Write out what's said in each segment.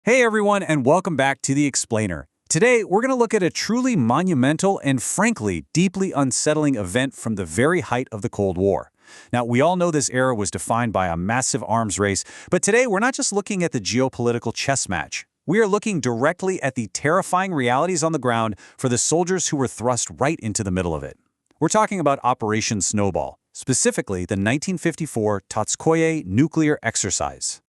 Hey everyone, and welcome back to The Explainer. Today, we're going to look at a truly monumental and frankly, deeply unsettling event from the very height of the Cold War. Now, we all know this era was defined by a massive arms race, but today we're not just looking at the geopolitical chess match. We are looking directly at the terrifying realities on the ground for the soldiers who were thrust right into the middle of it. We're talking about Operation Snowball, specifically the 1954 Totskoye nuclear exercise.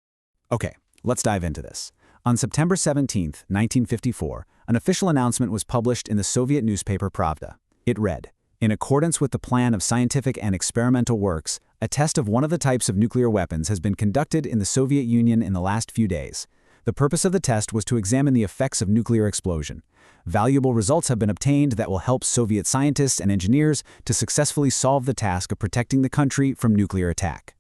Okay, let's dive into this. On September 17, 1954, an official announcement was published in the Soviet newspaper Pravda. It read, "In accordance with the plan of scientific and experimental works, a test of one of the types of nuclear weapons has been conducted in the Soviet Union in the last few days. The purpose of the test was to examine the effects of nuclear explosion. Valuable results have been obtained that will help Soviet scientists and engineers to successfully solve the task of protecting the country from nuclear attack."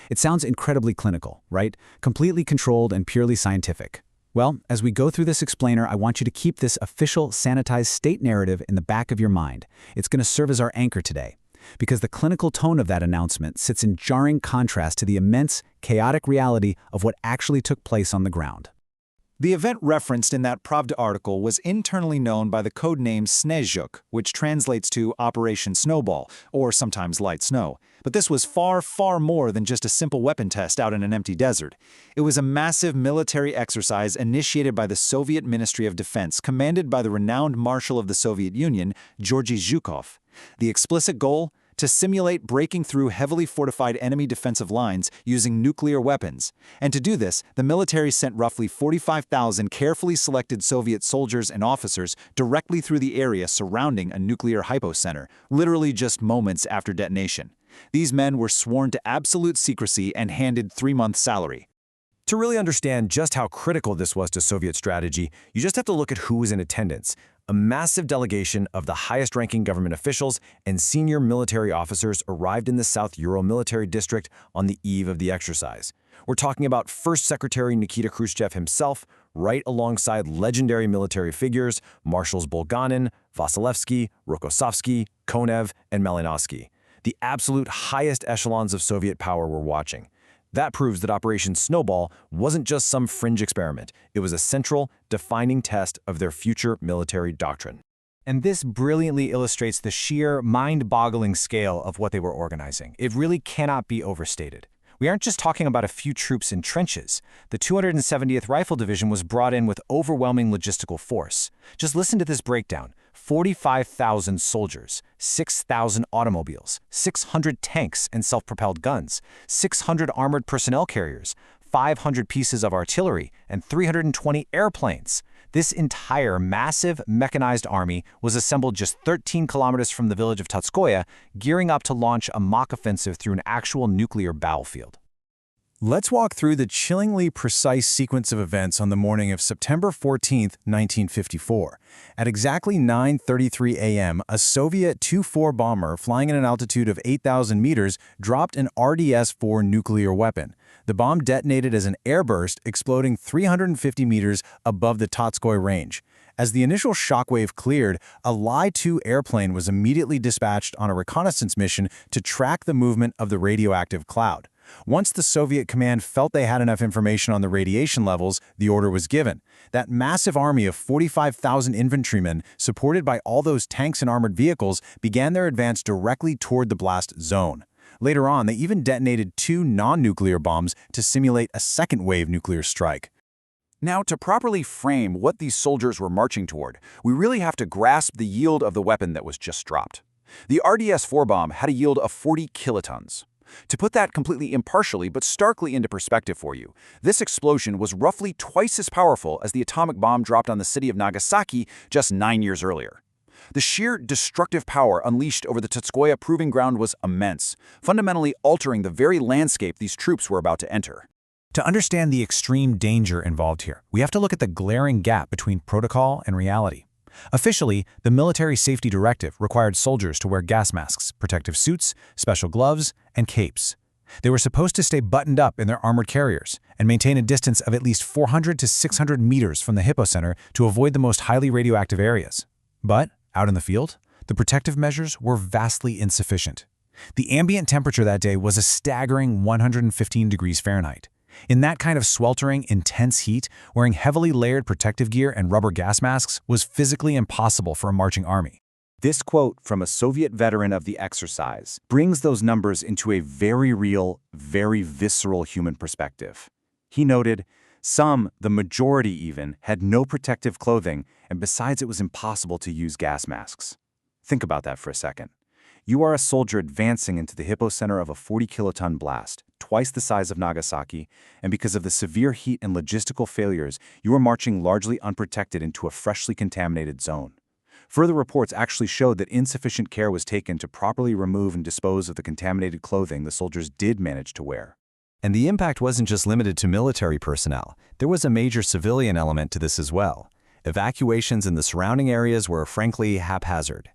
It sounds incredibly clinical, right? Completely controlled and purely scientific. Well, as we go through this explainer, I want you to keep this official, sanitized state narrative in the back of your mind. It's going to serve as our anchor today, because the clinical tone of that announcement sits in jarring contrast to the immense, chaotic reality of what actually took place on the ground. The event referenced in that Pravda article was internally known by the codename Snezhuk, which translates to Operation Snowball, or sometimes Light Snow. But this was far, far more than just a simple weapon test out in an empty desert. It was a massive military exercise initiated by the Soviet Ministry of Defense, commanded by the renowned Marshal of the Soviet Union, Georgy Zhukov. The explicit goal? To simulate breaking through heavily fortified enemy defensive lines using nuclear weapons. And to do this, the military sent roughly 45,000 carefully selected Soviet soldiers and officers directly through the area surrounding a nuclear hypocenter, literally just moments after detonation. These men were sworn to absolute secrecy and handed 3-month salary. To really understand just how critical this was to Soviet strategy, you just have to look at who was in attendance. A massive delegation of the highest-ranking government officials and senior military officers arrived in the South Ural military district on the eve of the exercise. We're talking about First Secretary Nikita Khrushchev himself, right alongside legendary military figures Marshals Bulganin, Vasilevsky, Rokossovsky, Konev, and Malinovsky. The absolute highest echelons of Soviet power were watching. That proves that Operation Snowball wasn't just some fringe experiment. It was a central, defining test of their future military doctrine. And this brilliantly illustrates the sheer, mind-boggling scale of what they were organizing. It really cannot be overstated. We aren't just talking about a few troops in trenches. The 270th Rifle Division was brought in with overwhelming logistical force. Just listen to this breakdown. 45,000 soldiers, 6,000 automobiles, 600 tanks and self-propelled guns, 600 armored personnel carriers, 500 pieces of artillery, and 320 airplanes. This entire massive mechanized army was assembled just 13 kilometers from the village of Totskoye, gearing up to launch a mock offensive through an actual nuclear battlefield. Let's walk through the chillingly precise sequence of events on the morning of September 14, 1954. At exactly 9:33 a.m., a Soviet Tu-4 bomber flying at an altitude of 8,000 meters dropped an RDS-4 nuclear weapon. The bomb detonated as an airburst, exploding 350 meters above the Totskoye range. As the initial shockwave cleared, a Li-2 airplane was immediately dispatched on a reconnaissance mission to track the movement of the radioactive cloud. Once the Soviet command felt they had enough information on the radiation levels, the order was given. That massive army of 45,000 infantrymen, supported by all those tanks and armored vehicles, began their advance directly toward the blast zone. Later on, they even detonated 2 non-nuclear bombs to simulate a second-wave nuclear strike. Now, to properly frame what these soldiers were marching toward, we really have to grasp the yield of the weapon that was just dropped. The RDS-4 bomb had a yield of 40 kilotons. To put that completely impartially but starkly into perspective for you, this explosion was roughly twice as powerful as the atomic bomb dropped on the city of Nagasaki just 9 years earlier. The sheer destructive power unleashed over the Totskoye proving ground was immense, fundamentally altering the very landscape these troops were about to enter. To understand the extreme danger involved here, we have to look at the glaring gap between protocol and reality. Officially, the Military Safety Directive required soldiers to wear gas masks, protective suits, special gloves, and capes. They were supposed to stay buttoned up in their armored carriers and maintain a distance of at least 400 to 600 meters from the hypocenter to avoid the most highly radioactive areas. But, out in the field, the protective measures were vastly insufficient. The ambient temperature that day was a staggering 115 degrees Fahrenheit. In that kind of sweltering, intense heat, wearing heavily layered protective gear and rubber gas masks was physically impossible for a marching army. This quote from a Soviet veteran of the exercise brings those numbers into a very real, very visceral human perspective. He noted, some, the majority even, had no protective clothing, and besides it was impossible to use gas masks. Think about that for a second. You are a soldier advancing into the hypocenter of a 40-kiloton blast, twice the size of Nagasaki, and because of the severe heat and logistical failures, you are marching largely unprotected into a freshly contaminated zone. Further reports actually showed that insufficient care was taken to properly remove and dispose of the contaminated clothing the soldiers did manage to wear. And the impact wasn't just limited to military personnel. There was a major civilian element to this as well. Evacuations in the surrounding areas were, frankly, haphazard.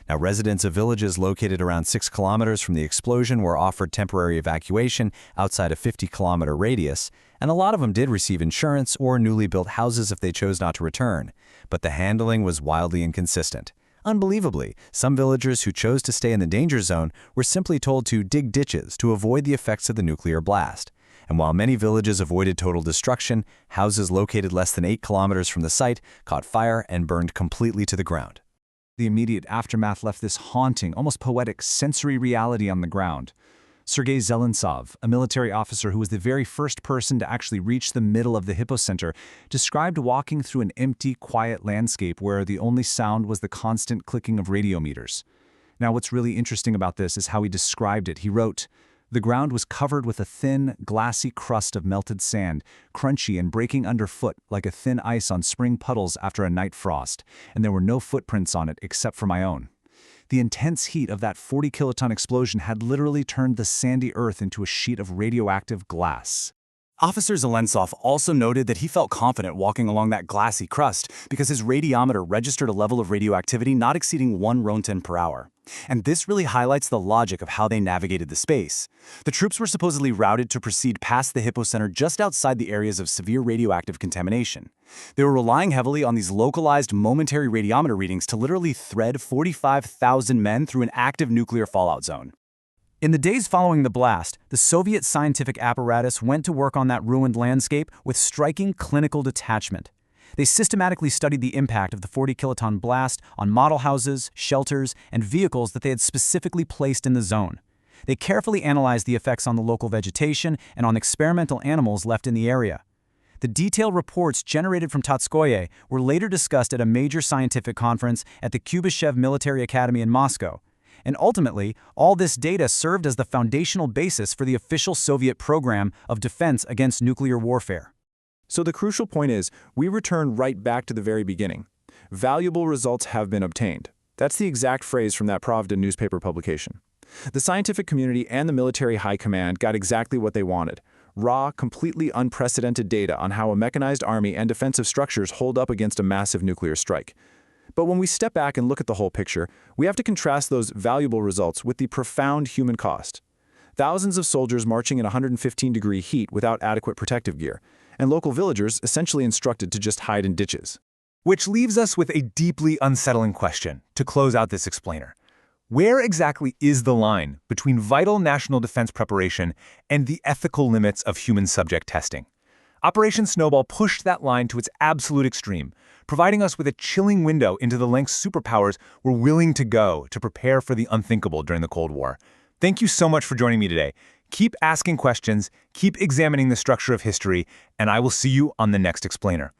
Now, residents of villages located around 6 kilometers from the explosion were offered temporary evacuation outside a 50-kilometer radius, and a lot of them did receive insurance or newly built houses if they chose not to return. But the handling was wildly inconsistent. Unbelievably, some villagers who chose to stay in the danger zone were simply told to dig ditches to avoid the effects of the nuclear blast. And while many villages avoided total destruction, houses located less than 8 kilometers from the site caught fire and burned completely to the ground. The immediate aftermath left this haunting, almost poetic, sensory reality on the ground. Sergei Zelentsov, a military officer who was the very first person to actually reach the middle of the hypocenter, described walking through an empty, quiet landscape where the only sound was the constant clicking of radiometers. Now, what's really interesting about this is how he described it. He wrote, "The ground was covered with a thin, glassy crust of melted sand, crunchy and breaking underfoot like a thin ice on spring puddles after a night frost, and there were no footprints on it except for my own." The intense heat of that 40-kiloton explosion had literally turned the sandy earth into a sheet of radioactive glass. Officer Zelentsov also noted that he felt confident walking along that glassy crust because his radiometer registered a level of radioactivity not exceeding 1 Roentgen per hour. And this really highlights the logic of how they navigated the space. The troops were supposedly routed to proceed past the hypocenter just outside the areas of severe radioactive contamination. They were relying heavily on these localized momentary radiometer readings to literally thread 45,000 men through an active nuclear fallout zone. In the days following the blast, the Soviet scientific apparatus went to work on that ruined landscape with striking clinical detachment. They systematically studied the impact of the 40-kiloton blast on model houses, shelters, and vehicles that they had specifically placed in the zone. They carefully analyzed the effects on the local vegetation and on experimental animals left in the area. The detailed reports generated from Totskoye were later discussed at a major scientific conference at the Kuyabyshev Military Academy in Moscow. And ultimately, all this data served as the foundational basis for the official Soviet program of defense against nuclear warfare. So the crucial point is, we return right back to the very beginning. Valuable results have been obtained. That's the exact phrase from that Pravda newspaper publication. The scientific community and the military high command got exactly what they wanted. Raw, completely unprecedented data on how a mechanized army and defensive structures hold up against a massive nuclear strike. But when we step back and look at the whole picture, we have to contrast those valuable results with the profound human cost. Thousands of soldiers marching in 115-degree heat without adequate protective gear, and local villagers essentially instructed to just hide in ditches. Which leaves us with a deeply unsettling question to close out this explainer. Where exactly is the line between vital national defense preparation and the ethical limits of human subject testing? Operation Snowball pushed that line to its absolute extreme, providing us with a chilling window into the lengths superpowers were willing to go to prepare for the unthinkable during the Cold War. Thank you so much for joining me today. Keep asking questions, keep examining the structure of history, and I will see you on the next explainer.